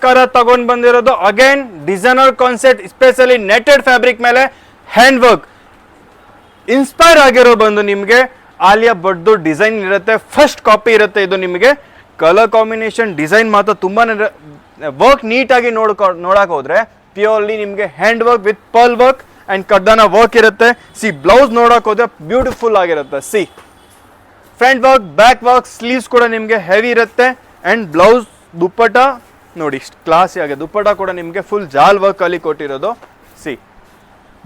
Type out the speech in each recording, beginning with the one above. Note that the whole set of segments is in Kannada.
ಕರ ತಗೊಂಡ್ ಬಂದಿರೋದು again designer concept, specially netted fabric ಮೇಲೆ ಹ್ಯಾಂಡ್ ವರ್ಕ್ ಇನ್ಸ್ಪೈರ್ ಆಗಿರೋ ಬಂದು ನಿಮಗೆ ಆಲಿಯಾ ಭಟ್ದು ಡಿಸೈನ್ ಇರುತ್ತೆ. ಫಸ್ಟ್ ಕಾಪಿ ಇರುತ್ತೆ ಇದು. ನಿಮಗೆ ಕಲರ್ ಕಾಂಬಿನೇಷನ್ ಡಿಸೈನ್ ಮಾತ್ರ ತುಂಬಾನೇ ವರ್ಕ್ ನೀಟಾಗಿ ನೋಡಕ್ ಹೋದ್ರೆ ಪ್ಯೂರ್ಲಿ ನಿಮಗೆ hand work with pearl work and ಕಡ್ದಾನ ವರ್ಕ್ ಇರುತ್ತೆ. ಸಿ ಬ್ಲೌಸ್ ನೋಡಕ್ ಹೋದ್ರೆ ಬ್ಯೂಟಿಫುಲ್ ಆಗಿರುತ್ತೆ. See front work, back work, sleeves ಕೂಡ ನಿಮಗೆ ಹೆವಿ ಇರುತ್ತೆ ಅಂಡ್ ಬ್ಲೌಸ್ ದುಪ್ಪಟ ನೋಡಿ ಕ್ಲಾಸಿ ಆಗಿದೆ. ದುಪ್ಪಟ ಕೂಡ ನಿಮಗೆ ಫುಲ್ ಜಾಲ್ ವರ್ಕ್ ಅಲ್ಲಿ ಕೊಟ್ಟಿರೋದು. ಸಿ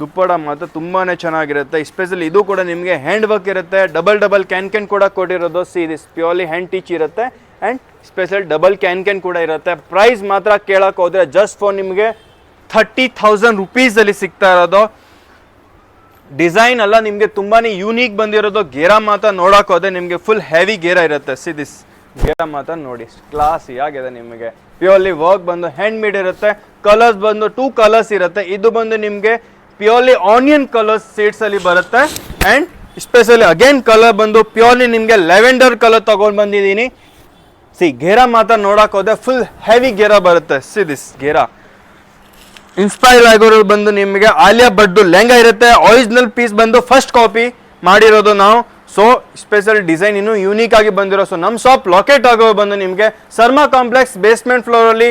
ದುಪ್ಪಟ ಮಾತ್ರ ತುಂಬಾನೇ ಚೆನ್ನಾಗಿರುತ್ತೆ. ಸ್ಪೆಷಲಿ ಇದು ಕೂಡ ನಿಮಗೆ ಹ್ಯಾಂಡ್ ವರ್ಕ್ ಇರುತ್ತೆ. ಡಬಲ್ ಕ್ಯಾನ್ ಕೂಡ ಕೊಟ್ಟಿರೋದು. See this purely hand teach ಇರುತ್ತೆ ಅಂಡ್ ಸ್ಪೆಷಲ್ ಡಬಲ್ ಕ್ಯಾನ್ ಕೂಡ ಇರುತ್ತೆ. ಪ್ರೈಸ್ ಮಾತ್ರ ಕೇಳಕ್ ಹೋದ್ರೆ ಜಸ್ಟ್ ಫಾರ್ ನಿಮಗೆ 30,000 rupees ಅಲ್ಲಿ ಸಿಗ್ತಾ ಇರೋದು. ಡಿಸೈನ್ ಅಲ್ಲ ನಿಮಗೆ ತುಂಬಾನೇ ಯೂನಿಕ್ ಬಂದಿರೋದು. ಗೇರಾ ಮಾತ್ರ ನೋಡಕ್ ಹೋದ್ರೆ ನಿಮಗೆ ಫುಲ್ ಹೆವಿ ಗೇರಾ ಇರುತ್ತೆ. ಸಿ ದಿಸ್ ಗೇರಾ ಮಾತ್ರ ನೋಡಿ ಕ್ಲಾಸಿ ಆಗಿದೆ. ನಿಮಗೆ ಪ್ಯೂರ್ಲಿ ವರ್ಕ್ ಬಂದು ಹ್ಯಾಂಡ್ ಮೇಡ್ ಇರುತ್ತೆ. ಕಲರ್ಸ್ ಬಂದು 2 ಕಲರ್ಸ್ ಇರುತ್ತೆ. ಇದು ಬಂದು ನಿಮಗೆ ಪ್ಯೂರ್ಲಿ ಆನಿಯನ್ ಕಲರ್ಸ್ ಶೇಡ್ಸ್ ಅಲ್ಲಿ ಬರುತ್ತೆ ಅಂಡ್ ಸ್ಪೆಷಲಿ ಅಗೇನ್ ಕಲರ್ ಬಂದು ಪ್ಯೂರ್ಲಿ ನಿಮಗೆ ಲೆವೆಂಡರ್ ಕಲರ್ ತಗೊಂಡ್ ಬಂದಿದ್ದೀನಿ. ಸಿ ಗೇರಾ ಮಾತ್ರ ನೋಡಕ್ ಹೋದ್ರೆ ಫುಲ್ ಹೆವಿ ಗೇರಾ ಬರುತ್ತೆ. ಸಿ ದಿಸ್ ಗೇರಾ ಇನ್ಸ್ಪೈರ್ ಆಗಿರೋದು ಬಂದು ನಿಮಗೆ ಆಲಿಯಾ ಭಟ್ದು ಲೆಹಂಗಾ ಇರುತ್ತೆ. ಒರಿಜಿನಲ್ ಪೀಸ್ ಬಂದು ಫಸ್ಟ್ ಕಾಪಿ ಮಾಡಿರೋದು ನಾವು. ಸೊ ಸ್ಪೆಷಲ್ ಡಿಸೈನ್ ಇನ್ನು ಯೂನಿಕ್ ಆಗಿ ಬಂದಿರೋ. ಸೊ ನಮ್ಮ ಶಾಪ್ ಲೊಕೇಟ್ ಆಗೋ ಬಂದು ನಿಮಗೆ ಸರ್ಮಾ ಕಾಂಪ್ಲೆಕ್ಸ್ ಬೇಸ್ಮೆಂಟ್ ಫ್ಲೋರ್ ಅಲ್ಲಿ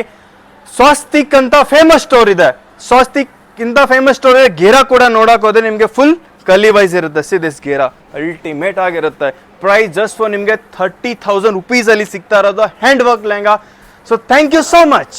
ಸ್ವಸ್ತಿಕ್ ಅಂತ ಫೇಮಸ್ ಸ್ಟೋರ್ ಇದೆ. ಸ್ವಸ್ತಿಕ್ ಇಂತ ಫೇಮಸ್ ಸ್ಟೋರ್ ಇದೆ. ಗೇರಾ ಕೂಡ ನೋಡಕ್ ಹೋದ್ರೆ ನಿಮಗೆ ಫುಲ್ ಕಲಿ ವೈಸ್ ಇರುತ್ತೆ. ಸಿ ದಿಸ್ ಗೇರಾ ಅಲ್ಟಿಮೇಟ್ ಆಗಿರುತ್ತೆ. ಪ್ರೈಸ್ ಜಸ್ಟ್ ಫಾರ್ ನಿಮಗೆ 30,000 rupees ಅಲ್ಲಿ ಸಿಗ್ತಾ ಇರೋದು hand work lehenga. So thank you so much.